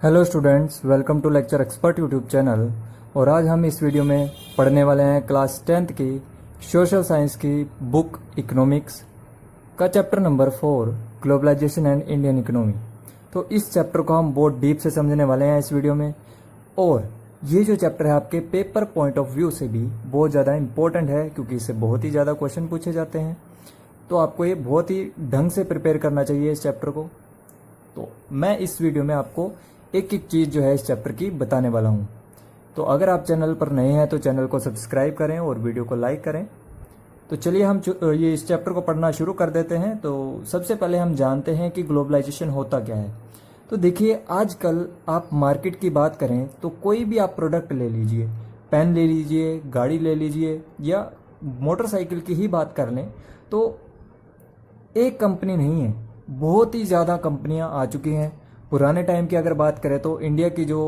Hello students, welcome to lecture expert YouTube channel. और आज हम इस वीडियो में पढ़ने वाले हैं क्लास 10th की सोशल साइंस की बुक इकोनॉमिक्स का chapter number 4 globalisation and Indian economy. तो इस चैप्टर को हम बहुत डीप से समझने वाले हैं इस वीडियो में। और ये जो चैप्टर है आपके पेपर पॉइंट ऑफ व्यू से भी बहुत ज़्यादा इंपॉर्टेंट है, क्योंकि इससे बहुत ही ज़्यादा क्वेश्चन पूछे जाते हैं। तो आपको ये बहुत ही ढंग से प्रिपेयर करना चाहिए इस चैप्टर को। तो मैं इस वीडियो में आपको एक एक चीज़ जो है इस चैप्टर की बताने वाला हूँ। तो अगर आप चैनल पर नए हैं तो चैनल को सब्सक्राइब करें और वीडियो को लाइक करें। तो चलिए हम ये इस चैप्टर को पढ़ना शुरू कर देते हैं। तो सबसे पहले हम जानते हैं कि ग्लोबलाइजेशन होता क्या है। तो देखिए, आजकल आप मार्केट की बात करें तो कोई भी आप प्रोडक्ट ले लीजिए, पेन ले लीजिए, गाड़ी ले लीजिए, या मोटरसाइकिल की ही बात कर लें, तो एक कंपनी नहीं है, बहुत ही ज़्यादा कंपनियां आ चुकी हैं। पुराने टाइम की अगर बात करें तो इंडिया की जो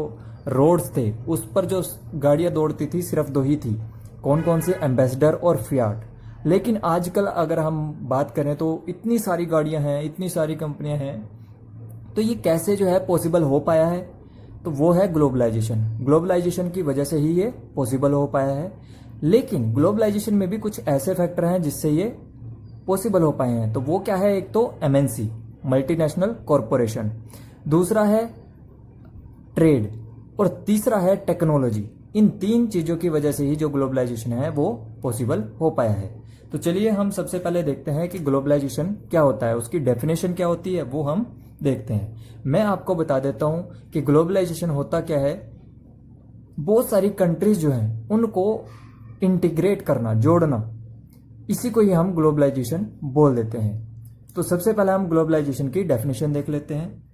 रोड्स थे उस पर जो गाड़ियां दौड़ती थी सिर्फ दो ही थी, कौन कौन से, एम्बेसडर और फियाट। लेकिन आजकल अगर हम बात करें तो इतनी सारी गाड़ियां हैं, इतनी सारी कंपनियां हैं। तो ये कैसे जो है पॉसिबल हो पाया है? तो वो है ग्लोबलाइजेशन। ग्लोबलाइजेशन की वजह से ही ये पॉसिबल हो पाया है। लेकिन ग्लोबलाइजेशन में भी कुछ ऐसे फैक्टर हैं जिससे ये पॉसिबल हो पाए हैं। तो वो क्या है? एक तो एमएनसी, मल्टीनेशनल कॉरपोरेशन, दूसरा है ट्रेड, और तीसरा है टेक्नोलॉजी। इन तीन चीजों की वजह से ही जो ग्लोबलाइजेशन है वो पॉसिबल हो पाया है। तो चलिए हम सबसे पहले देखते हैं कि ग्लोबलाइजेशन क्या होता है, उसकी डेफिनेशन क्या होती है वो हम देखते हैं। मैं आपको बता देता हूं कि ग्लोबलाइजेशन होता क्या है। बहुत सारी कंट्रीज जो हैं उनको इंटीग्रेट करना, जोड़ना, इसी को ही हम ग्लोबलाइजेशन बोल देते हैं। तो सबसे पहले हम ग्लोबलाइजेशन की डेफिनेशन देख लेते हैं।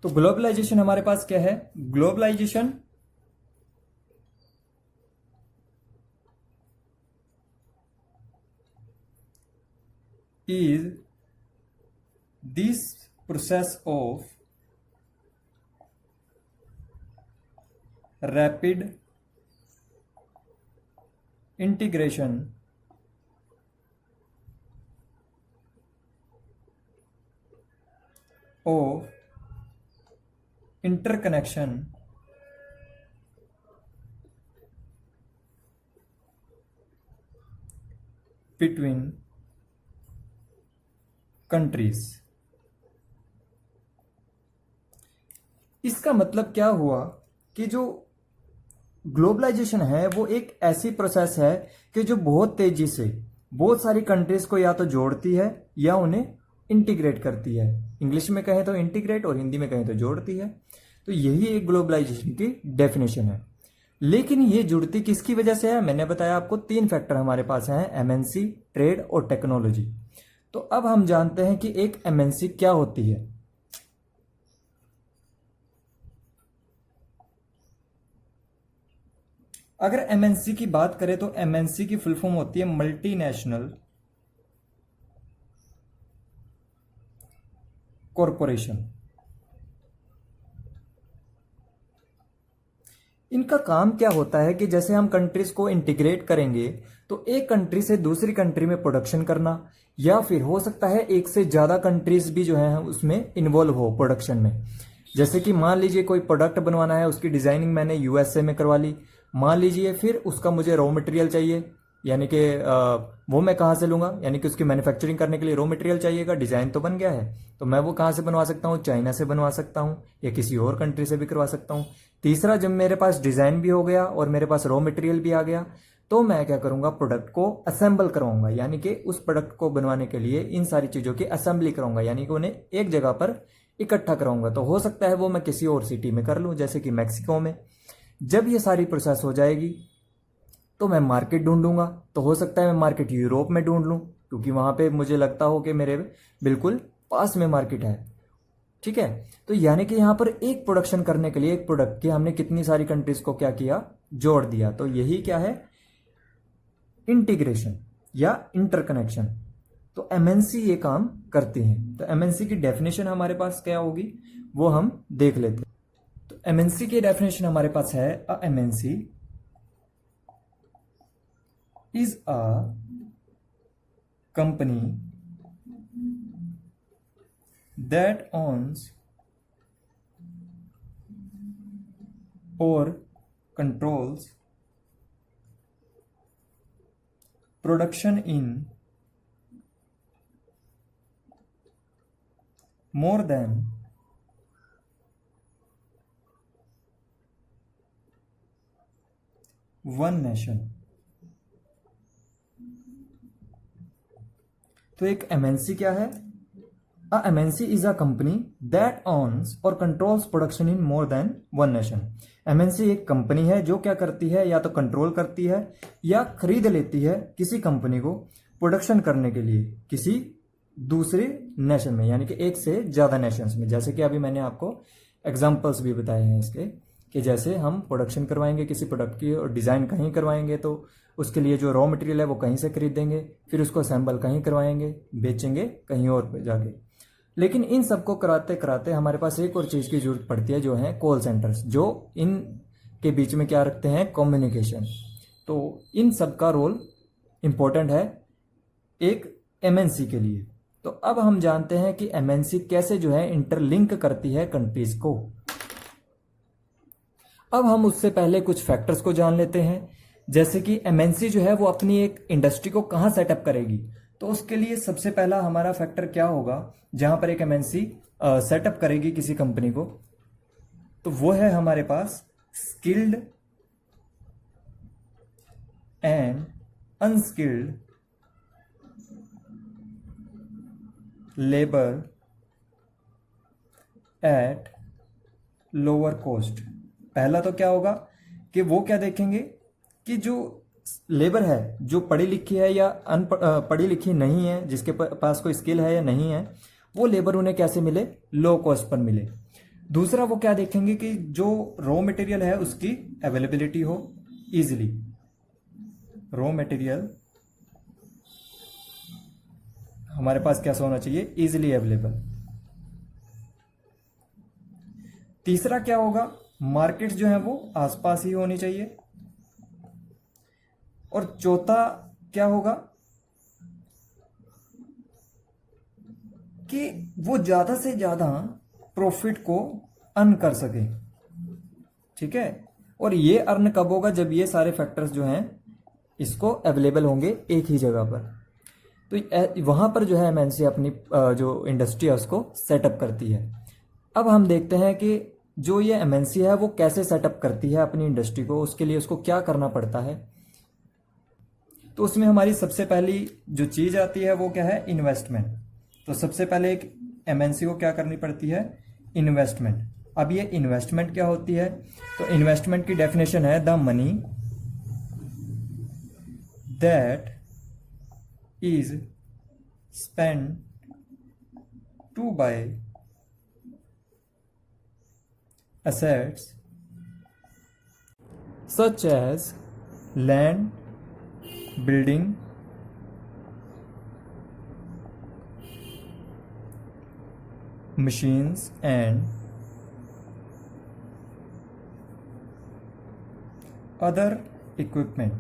तो ग्लोबलाइजेशन हमारे पास क्या है? Globalisation is this process of rapid integration of interconnection between countries। इसका मतलब क्या हुआ कि जो ग्लोबलाइजेशन है वो एक ऐसी प्रोसेस है कि जो बहुत तेजी से बहुत सारी कंट्रीज को या तो जोड़ती है या उन्हें इंटीग्रेट करती है। इंग्लिश में कहें तो इंटीग्रेट और हिंदी में कहें तो जोड़ती है। तो यही एक ग्लोबलाइजेशन की डेफिनेशन है। लेकिन ये जुड़ती किसकी वजह से है? मैंने बताया आपको तीन फैक्टर हमारे पास हैं, एमएनसी, ट्रेड और टेक्नोलॉजी। तो अब हम जानते हैं कि एक एमएनसी क्या होती है। अगर एमएनसी की बात करें तो एमएनसी की फुल फॉर्म होती है मल्टीनेशनल कॉरपोरेशन। इनका काम क्या होता है कि जैसे हम कंट्रीज को इंटीग्रेट करेंगे तो एक कंट्री से दूसरी कंट्री में प्रोडक्शन करना, या फिर हो सकता है एक से ज्यादा कंट्रीज भी जो है उसमें इन्वॉल्व हो प्रोडक्शन में। जैसे कि मान लीजिए कोई प्रोडक्ट बनवाना है, उसकी डिजाइनिंग मैंने यूएसए में करवा ली, मान लीजिए, फिर उसका मुझे रॉ मटेरियल चाहिए, यानी कि वो मैं कहाँ से लूंगा, यानी कि उसकी मैन्युफैक्चरिंग करने के लिए रॉ मटेरियल चाहिएगा। डिजाइन तो बन गया है तो मैं वो कहाँ से बनवा सकता हूँ? चाइना से बनवा सकता हूँ या किसी और कंट्री से भी करवा सकता हूँ। तीसरा, जब मेरे पास डिजाइन भी हो गया और मेरे पास रॉ मटेरियल भी आ गया तो मैं क्या करूंगा? प्रोडक्ट को असेंबल करवाऊंगा, यानी कि उस प्रोडक्ट को बनवाने के लिए इन सारी चीजों की असेंबली कराऊंगा, यानी कि उन्हें एक जगह पर इकट्ठा कराऊंगा। तो हो सकता है वो मैं किसी और सिटी में कर लूं, जैसे कि मैक्सिको में। जब ये सारी प्रोसेस हो जाएगी तो मैं मार्केट ढूंढूंगा। तो हो सकता है मैं मार्केट यूरोप में ढूंढ लूं, क्योंकि वहां पे मुझे लगता हो कि मेरे बिल्कुल पास में मार्केट है। ठीक है, तो यानी कि यहां पर एक प्रोडक्शन करने के लिए, एक प्रोडक्ट की हमने कितनी सारी कंट्रीज को क्या किया? जोड़ दिया। तो यही क्या है? इंटीग्रेशन या इंटरकनेक्शन। तो एमएनसी ये काम करती हैं। तो एमएनसी की डेफिनेशन हमारे पास क्या होगी वो हम देख लेते हैं। तो एमएनसी की डेफिनेशन हमारे पास है, a MNC is a company that owns or controls production in more than one nation। तो एक एमएनसी क्या है? A MNC is a company that owns or controls production in more than one nation. MNC एक company है जो क्या करती है, या तो कंट्रोल करती है या खरीद लेती है किसी कंपनी को प्रोडक्शन करने के लिए किसी दूसरे नेशन में, यानी कि एक से ज्यादा नेशंस में। जैसे कि अभी मैंने आपको एग्जांपल्स भी बताए हैं इसके, कि जैसे हम प्रोडक्शन करवाएंगे किसी प्रोडक्ट की और डिज़ाइन कहीं करवाएंगे तो उसके लिए जो रॉ मटेरियल है वो कहीं से खरीदेंगे, फिर उसको असेंबल कहीं करवाएंगे, बेचेंगे कहीं और जाके। लेकिन इन सबको कराते कराते हमारे पास एक और चीज़ की जरूरत पड़ती है, जो है कॉल सेंटर्स, जो इन के बीच में क्या रखते हैं, कम्युनिकेशन। तो इन सब का रोल इम्पोर्टेंट है एक एमएनसी के लिए। तो अब हम जानते हैं कि एमएनसी कैसे जो है इंटरलिंक करती है कंट्रीज को। अब हम उससे पहले कुछ फैक्टर्स को जान लेते हैं, जैसे कि एमएनसी जो है वो अपनी एक इंडस्ट्री को कहाँ सेटअप करेगी। तो उसके लिए सबसे पहला हमारा फैक्टर क्या होगा, जहां पर एक एमएनसी सेटअप करेगी किसी कंपनी को, तो वो है हमारे पास skilled and unskilled labour at lower cost. पहला तो क्या होगा कि वो क्या देखेंगे कि जो लेबर है, जो पढ़ी लिखी है या पढ़ी लिखी नहीं है, जिसके पास कोई स्किल है या नहीं है, वो लेबर उन्हें कैसे मिले, लो कॉस्ट पर मिले। दूसरा वो क्या देखेंगे कि जो रॉ मटेरियल है उसकी अवेलेबिलिटी हो इजीली, रॉ मटेरियल हमारे पास कैसा होना चाहिए, इजीली अवेलेबल। तीसरा क्या होगा, मार्केट्स जो है वो आसपास ही होनी चाहिए। और चौथा क्या होगा कि वो ज्यादा से ज्यादा प्रॉफिट को अर्न कर सके। ठीक है, और ये अर्न कब होगा, जब ये सारे फैक्टर्स जो हैं इसको अवेलेबल होंगे एक ही जगह पर। तो वहां पर जो है एमएनसी अपनी जो इंडस्ट्री है उसको सेटअप करती है। अब हम देखते हैं कि जो ये एमएनसी है वो कैसे सेटअप करती है अपनी इंडस्ट्री को, उसके लिए उसको क्या करना पड़ता है। तो उसमें हमारी सबसे पहली जो चीज आती है वो क्या है, इन्वेस्टमेंट। तो सबसे पहले एक एमएनसी को क्या करनी पड़ती है, इन्वेस्टमेंट। अब ये इन्वेस्टमेंट क्या होती है, तो इन्वेस्टमेंट की डेफिनेशन है the money that is spend to buy assets such as land, building, machines and other equipment।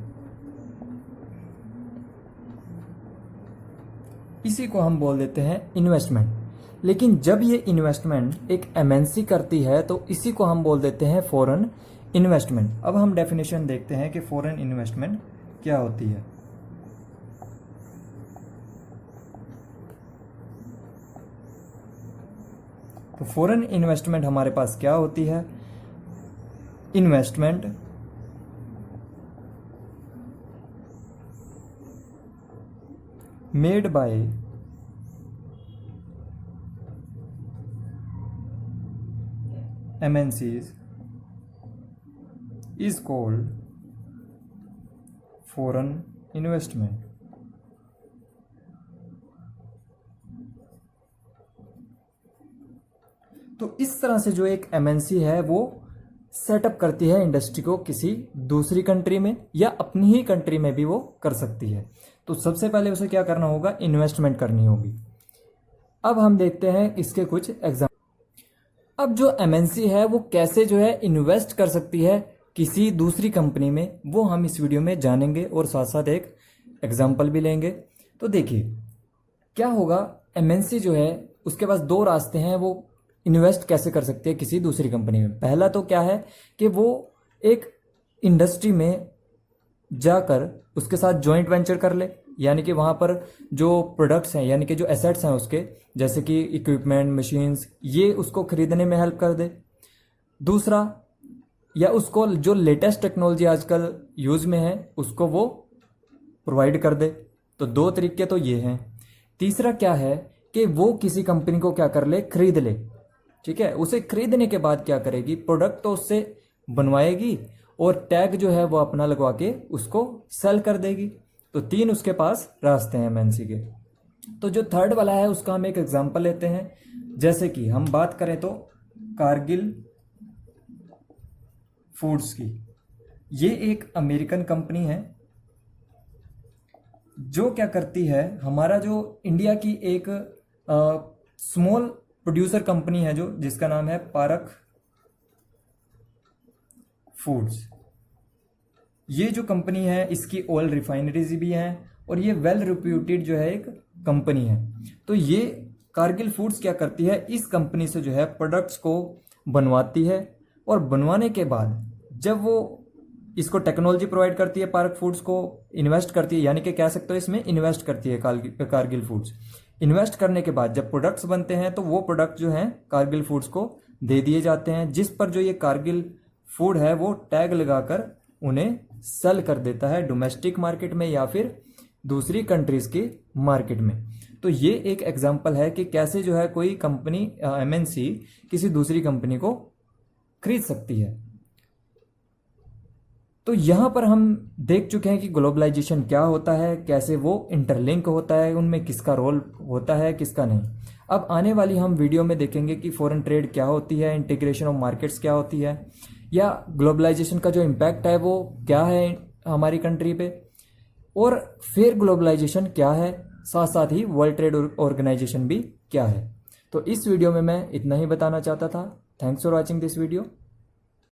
इसी को हम बोल देते हैं इन्वेस्टमेंट। लेकिन जब ये इन्वेस्टमेंट एक एमएनसी करती है तो इसी को हम बोल देते हैं फॉरेन इन्वेस्टमेंट। अब हम डेफिनेशन देखते हैं कि फॉरेन इन्वेस्टमेंट क्या होती है। तो फॉरेन इन्वेस्टमेंट हमारे पास क्या होती है, investment made by MNCs is called foreign investment। तो इस तरह से जो एक एमएनसी है वो सेटअप करती है इंडस्ट्री को किसी दूसरी कंट्री में या अपनी ही कंट्री में भी वो कर सकती है। तो सबसे पहले उसे क्या करना होगा, इन्वेस्टमेंट करनी होगी। अब हम देखते हैं इसके कुछ एग्जाम्पल। अब जो एमएनसी है वो कैसे जो है इन्वेस्ट कर सकती है किसी दूसरी कंपनी में, वो हम इस वीडियो में जानेंगे और साथ साथ एक एग्जाम्पल भी लेंगे। तो देखिए क्या होगा, एमएनसी जो है उसके पास दो रास्ते हैं, वो इन्वेस्ट कैसे कर सकते हैं किसी दूसरी कंपनी में। पहला तो क्या है कि वो एक इंडस्ट्री में जाकर उसके साथ जॉइंट वेंचर कर ले, यानी कि वहाँ पर जो प्रोडक्ट्स हैं यानी कि जो एसेट्स हैं उसके, जैसे कि इक्विपमेंट, मशीन्स, ये उसको खरीदने में हेल्प कर दे। दूसरा, या उसको जो लेटेस्ट टेक्नोलॉजी आजकल यूज़ में है उसको वो प्रोवाइड कर दे। तो दो तरीके तो ये हैं। तीसरा क्या है कि वो किसी कंपनी को क्या कर ले, खरीद ले। ठीक है, उसे खरीदने के बाद क्या करेगी, प्रोडक्ट तो उससे बनवाएगी और टैग जो है वो अपना लगवा के उसको सेल कर देगी। तो तीन उसके पास रास्ते हैं एमएनसी के। तो जो थर्ड वाला है उसका हम एक एग्जांपल लेते हैं। जैसे कि हम बात करें तो कारगिल फूड्स की, ये एक अमेरिकन कंपनी है जो क्या करती है, हमारा जो इंडिया की एक स्मॉल प्रोड्यूसर कंपनी है जो जिसका नाम है पारक फूड्स। ये जो कंपनी है इसकी ऑयल रिफाइनरीज भी हैं और ये वेल रिप्यूटेड जो है एक कंपनी है। तो ये कारगिल फूड्स क्या करती है, इस कंपनी से जो है प्रोडक्ट्स को बनवाती है और बनवाने के बाद जब वो इसको टेक्नोलॉजी प्रोवाइड करती है, पारक फूड्स को इन्वेस्ट करती है, यानी कि कह सकते हो इसमें इन्वेस्ट करती है कारगिल फूड्स। इन्वेस्ट करने के बाद जब प्रोडक्ट्स बनते हैं तो वो प्रोडक्ट जो हैं कारगिल फूड्स को दे दिए जाते हैं, जिस पर जो ये कारगिल फूड है वो टैग लगाकर उन्हें सेल कर देता है डोमेस्टिक मार्केट में या फिर दूसरी कंट्रीज की मार्केट में। तो ये एक एग्जांपल है कि कैसे जो है कोई कंपनी एमएनसी किसी दूसरी कंपनी को खरीद सकती है। तो यहाँ पर हम देख चुके हैं कि ग्लोबलाइजेशन क्या होता है, कैसे वो इंटरलिंक होता है, उनमें किसका रोल होता है किसका नहीं। अब आने वाली हम वीडियो में देखेंगे कि फॉरेन ट्रेड क्या होती है, इंटीग्रेशन ऑफ मार्केट्स क्या होती है, या ग्लोबलाइजेशन का जो इम्पैक्ट है वो क्या है हमारी कंट्री पे, और फिर ग्लोबलाइजेशन क्या है, साथ साथ ही वर्ल्ड ट्रेड ऑर्गेनाइजेशन भी क्या है। तो इस वीडियो में मैं इतना ही बताना चाहता था। Thanks for watching this video.